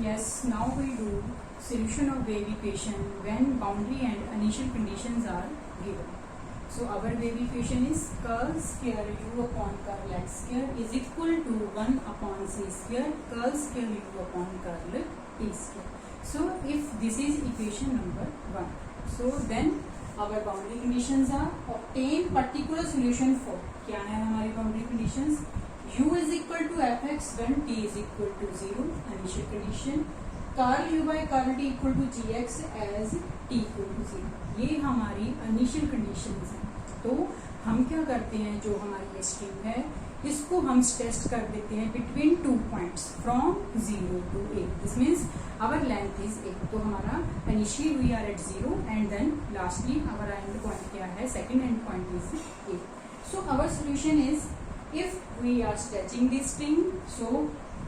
Yes, now we do solution of wave equation when boundary and initial conditions are given. So our wave equation is curl square u upon curl x square is equal to 1 upon c square curl square u upon curl t square. So if this is equation number 1, so then our boundary conditions are obtain particular solution for, क्या है हमारी boundary conditions, u is equal to fx when t is equal to 0 initial condition, curl u by curl t equal to gx as t equal to 0. ये हमारी initial conditions हैं. तो हम क्या करते हैं, जो हमारी ये स्ट्रिंग है इसको हम टेस्ट कर देते हैं between 2 points from 0 to a. This means our length is a. तो हमारा initially we are at 0 and then lastly our end point क्या है, second end point is a. So our solution is if we are stretching this string, so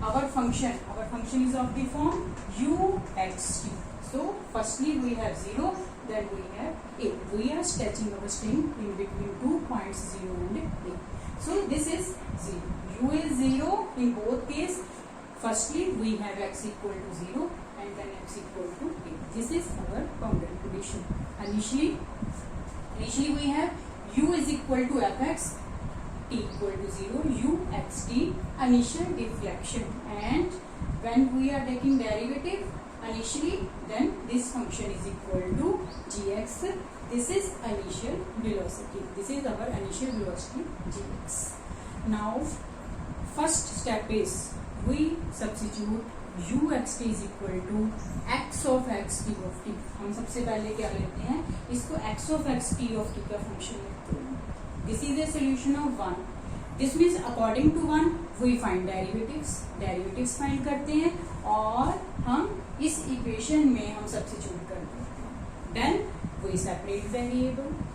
our function is of the form u x t. So firstly we have 0, then we have a. We are stretching our string in between 2 points 0 and a. So this is 0. U is 0 in both case. Firstly we have x equal to 0 and then x equal to a. This is our boundary condition. Initially we have u is equal to fx, t equal to 0, u x t initial deflection, and when we are taking derivative initially, then this function is equal to gx. This is initial velocity. This is our initial velocity gx. Now first step is we substitute u x t is equal to x of x t of t. हम सबसे पहले क्या लेते हैं, इसको x of x t of t का function लेते हैं. This is a solution of 1. This means according to 1 we find derivatives find करते हैं और हम इस इक्वेशन में हम सब्स्टिट्यूट करते हैं. Then we separate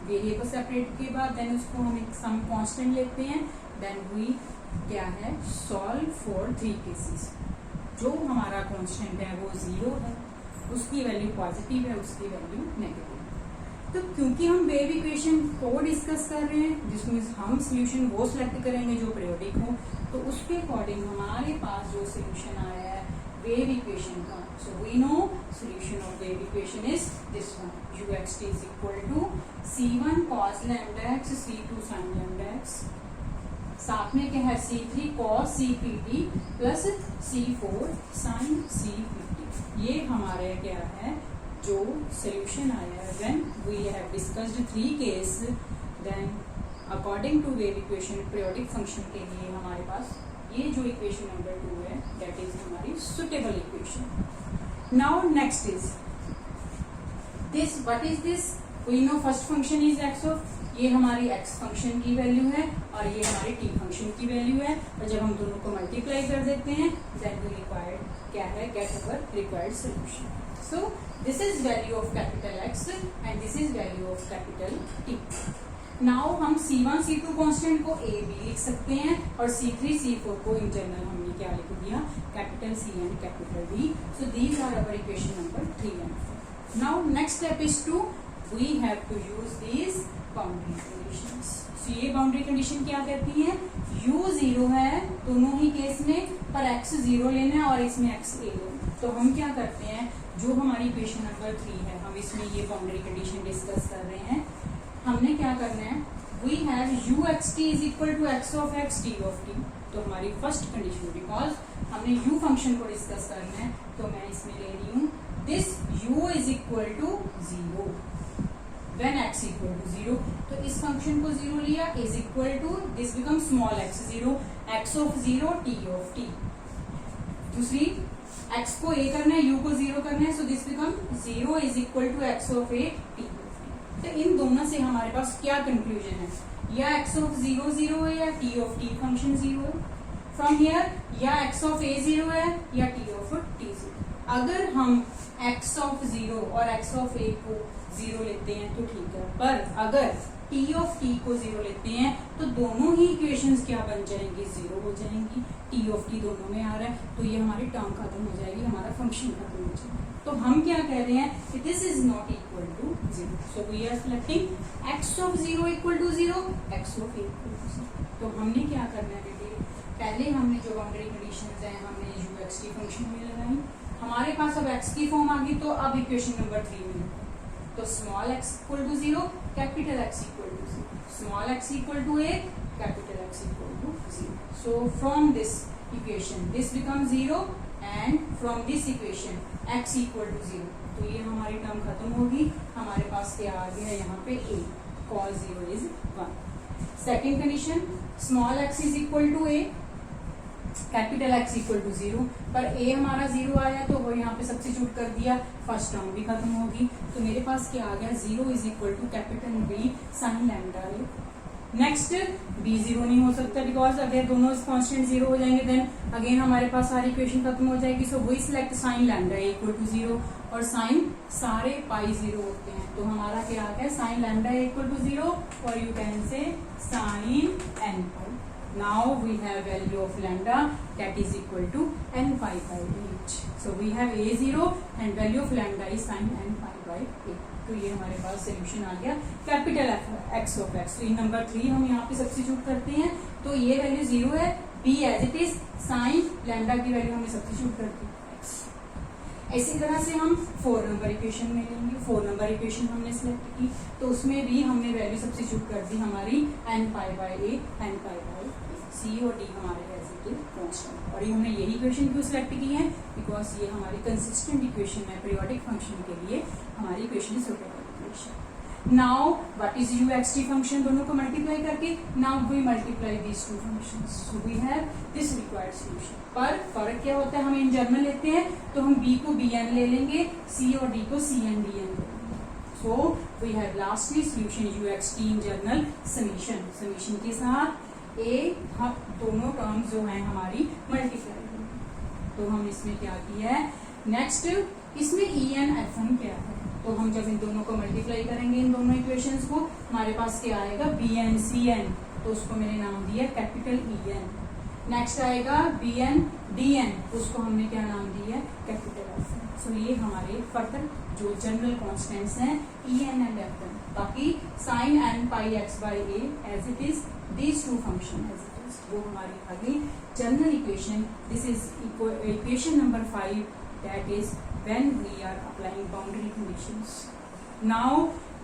variable separate के बाद then उसको हम एक सम कांस्टेंट लेते हैं. Then we क्या है, solve for 3 cases. जो हमारा कांस्टेंट है वो 0 है, उसकी वैल्यू पॉजिटिव है, उसकी वैल्यू नेगेटिव. तो क्योंकि हम वेव इक्वेशन को डिस्कस कर रहे हैं, जिसमें हम सोल्यूशन वो सिलेक्ट करेंगे जो पीरियोडिक हो, तो उसके अकॉर्डिंग हमारे पास जो सोल्यूशन आया है वेव इक्वेशन का, so we know solution of wave equation is this one. u x t is equal to c1 cos lambda x c2 sin lambda x, साथ में क्या है c3 cos c p t plus c4 sin c p t. ये हमारे क्या है जो solution आया है when we have discussed 3 case. Then according to wave equation periodic function के लिए हमारे पास ये जो इक्वेशन नंबर 2 है दैट इज हमारी suitable equation. Now next is this. What is this? We know first function is X of, ये हमारी x function की वैल्यू है और ये हमारी टी फंक्शन की वैल्यू है, और जब हम दोनों को मल्टीप्लाई कर देते हैं देन वी रिक्वायर्ड क्या है, get our required solution. So this is value of capital X and this is value of capital T. Now हम C1 C2 कांस्टेंट को A B लिख सकते हैं और C3 C4 को इन जनरल हमने क्या लिख दिया, capital C and capital D. So these are our equation number 3 and 4. Now next step is to we have to use these boundary conditions. So ये बाउंड्री कंडीशन क्या कहती है, u 0 है दोनों ही केस में, पर x 0 लेना है और इसमें x a लेना है. तो हम क्या करते हैं, जो हमारी इक्वेशन नंबर 3 है हम इसमें ये बाउंड्री कंडीशन डिस्कस कर रहे हैं. हमने क्या करना है, we have u x t is equal to x of x t of t. तो हमारी फर्स्ट कंडीशन, बिकॉज हमने u फंक्शन को डिस्कस करना है तो मैं इसमें ले रही हूँ this u is equal to 0 when x equal to 0. तो इस फंक्शन को 0 लिया is equal to this become small x 0 x of 0 t of t. दूसरी x को a करना है, u को 0 करना है, so this become 0 is equal to x of a t. तो इन दोनों से हमारे पास क्या कंक्लूजन है, या x ऑफ 0 0 है या t ऑफ t फंक्शन 0 है. फ्रॉम हियर या x ऑफ a 0 है या t ऑफ t 0. अगर हम x ऑफ 0 और x ऑफ a को 0 लेते हैं तो ठीक है, पर अगर t ऑफ t को 0 लेते हैं तो दोनों ही इक्वेशंस क्या बन जाएंगी, 0 हो जाएंगी. t ऑफ t दोनों में आ रहा है तो ये हमारी टर्म खत्म हो जाएगी, हमारा फंक्शन खत्म हो जाएगा. तो हम क्या कह रहे हैं कि this is not equal to 0. So we are selecting x of 0 equal to 0, x of a equal to 0. तो हमने क्या करना है बेटे, पहले हमने जो बाउंड्री कंडीशंस हैं हमने u x t फंक्शन में लगाई, हमारे पास अब x की फॉर्म आ गई, तो अब इक्वेशन नंबर 3 में तो small x equal to 0, capital X equal to 0, small x equal to a, capital X equal to 0. So from this equation this become 0 and from this equation x equal to 0. तो ये हमारी term खत्म होगी. हमारे पास क्या आ गया यहाँ पे a, cos 0 is 1. Second condition, small x is equal to a, capital X equal to 0, पर a हमारा 0 आया तो वो यहाँ पे सब्स्टिट्यूट कर दिया, फर्स्ट टर्म भी खत्म होगी. तो मेरे पास क्या आ गया, 0 is equal to capital B sine lambda a. Next b 0 नहीं हो सकता, बिकॉज अगर दोनों कांस्टेंट 0 हो जाएंगे देन अगेन हमारे पास सारी इक्वेशन खत्म हो जाएगी. So we select sine lambda a equal to 0, और साइन सारे पाई 0 होते हैं, तो हमारा क्या आ गया, sine lambda a equal to 0, और you can say sine n pi. Now we have value of lambda that is equal to n pi by 8. So we have a0 and value of lambda is sin n pi by 8. तो ये हमारे पास solution आ गया capital x of x. तो इन number 3 हम यहाँ पे substitute करते हैं, तो ये वैल्यू 0 है, b as it is, sine lambda की वैल्यू हमें सब्स्टिट्यूट करते हैं x. इसी तरह से हम 4 नंबर इक्वेशन में लेंगे. 4 नंबर इक्वेशन हमने सिलेक्ट की, तो उसमें भी हमने वैल्यू सब्स्टिट्यूट कर दी हमारी n pi by a, n pi by c और d हमारे एज इट इज कांस्टेंट. और ये हमने यही इक्वेशन क्यों सिलेक्ट की है, बिकॉज ये हमारी कंसिस्टेंट इक्वेशन है पीरियोडिक फंक्शन के लिए, हमारी equation suitable equation. Now what is u x t function, दोनों को मल्टीप्लाई करके now we multiply these two functions, so we have this required solution. पर फर्क क्या होता है, हम इन जर्नल लेते हैं तो हम b को bn ले लेंगे, c और d को cn dn ले लेंगे. So we have lastly solution u x t इन जर्नल समीशन. समीशन के साथ a दोनों टर्म्स जो हैं हमारी मल्टीप्लाई होंगी. तो हम इसमें क्या किया है, नेक्स्ट इसमें en fn क्या है, तो हम जब इन दोनों को मल्टीप्लाई करेंगे, इन दोनों इक्वेशंस को, हमारे पास क्या आएगा, bn cn, तो उसको मैंने नाम दिया कैपिटल en. नेक्स्ट आएगा bn dn, उसको हमने क्या नाम दिया, कैपिटल fn. सो ये हमारे फर्दर जो जनरल कॉन्स्टेंट्स हैं en एंड fn. बाकी sine n pi x by a as it is, these two function as it is, वो हमारी आ गई general equation. This is equation number 5, that is when we are applying boundary conditions. Now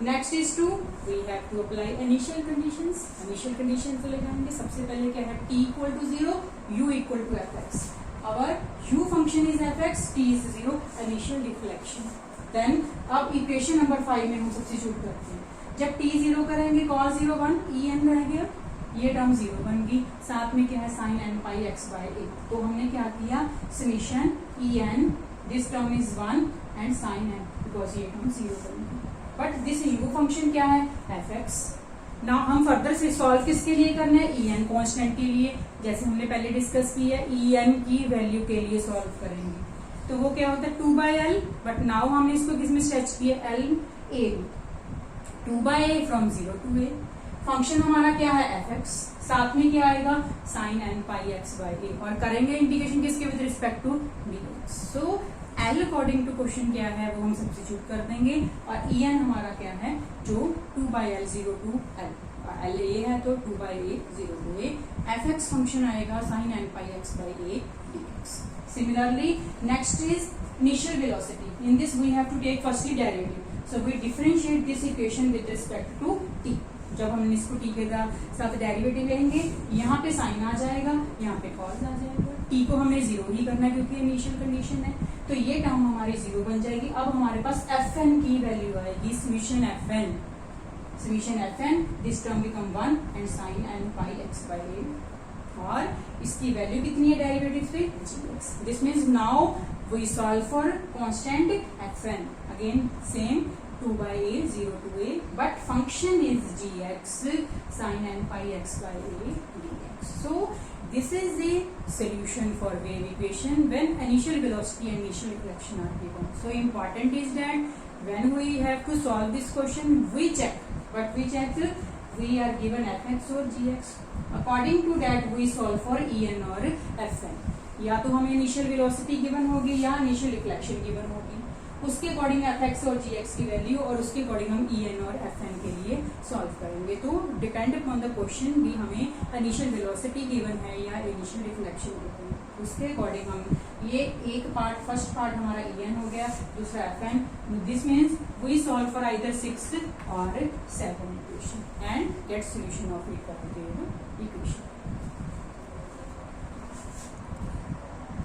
next is to we have to apply initial conditions. Initial conditions लगाएंगे. सबसे पहले क्या है, t equal to 0, u equal to fx. Our u function is fx, t is 0, initial deflection. Then अब equation number 5 में हम substitute करते हैं. जब t 0 करेंगे cos 0 1, en रह गया, ये टर्म 0 बन गई, साथ में क्या है sine n pi x by a. तो हमने क्या किया, summation en, this term is 1 and sine n, because ये टर्म 0 बन गई. बट दिस u फंक्शन क्या है, fx. नाउ हम फर्दर से सॉल्व किसके लिए करना है, en कांस्टेंट के लिए, जैसे हमने पहले डिस्कस किया en की वैल्यू के लिए सॉल्व करेंगे. तो वो क्या होता है 2/l, बट नाउ हमने इसको किसमें स्ट्रेच किया, l a, 2/a from 0 to a. Function हमारा क्या है fx, साथ में क्या आएगा sine n pi x by a, और करेंगे इंटीग्रेशन किसके with respect to dx. So l according to question क्या है वो हम सब्स्टिट्यूट कर देंगे, और en हमारा क्या है जो 2/l 0 to l, l a है तो 2/a 0 to a. fx function आएगा sine n pi x by a dx. Similarly, next is initial velocity. In this we have to take firstly derivative. So we differentiate this equation with respect to t. जब हम इसको t के साथ derivative लेंगे, यहाँ पे sign आ जाएगा, यहाँ पे कॉस आ जाएगा. t को हमें 0 ही करना है क्योंकि इनिशियल कंडीशन है, तो ये टर्म हमारी 0 बन जाएगी. अब हमारे पास fn की वैल्यू आएगी, summation fn, this term become 1 and sine n pi x by a, और इसकी वैल्यू कितनी है डेरिवेटिव पे, gx. This means now we solve for constant fn, again same 2/a 0 to a, but function is gx, sin n pi x by a dx. So this is the solution for wave equation when initial velocity and initial deflection are given. So important is that when we have to solve this question, we check. But we check we are given fx or gx. According to that we solve for en or fn. या तो हमें initial velocity given होगी या initial deflection given होगी, उसके according fx और gx की value, और उसके अकॉर्डिंग हम en और fn के लिए सॉल्व करेंगे. तो डिपेंड अपॉन द क्वेश्चन भी हमें इनिशियल वेलोसिटी गिवन है या इनिशियल डिफ्लेक्शन गिवन है, उसके अकॉर्डिंग हम ये एक पार्ट, फर्स्ट पार्ट हमारा en हो गया, दूसरा fn. This means we solve for either 6 और 7 equation and get solution of equality.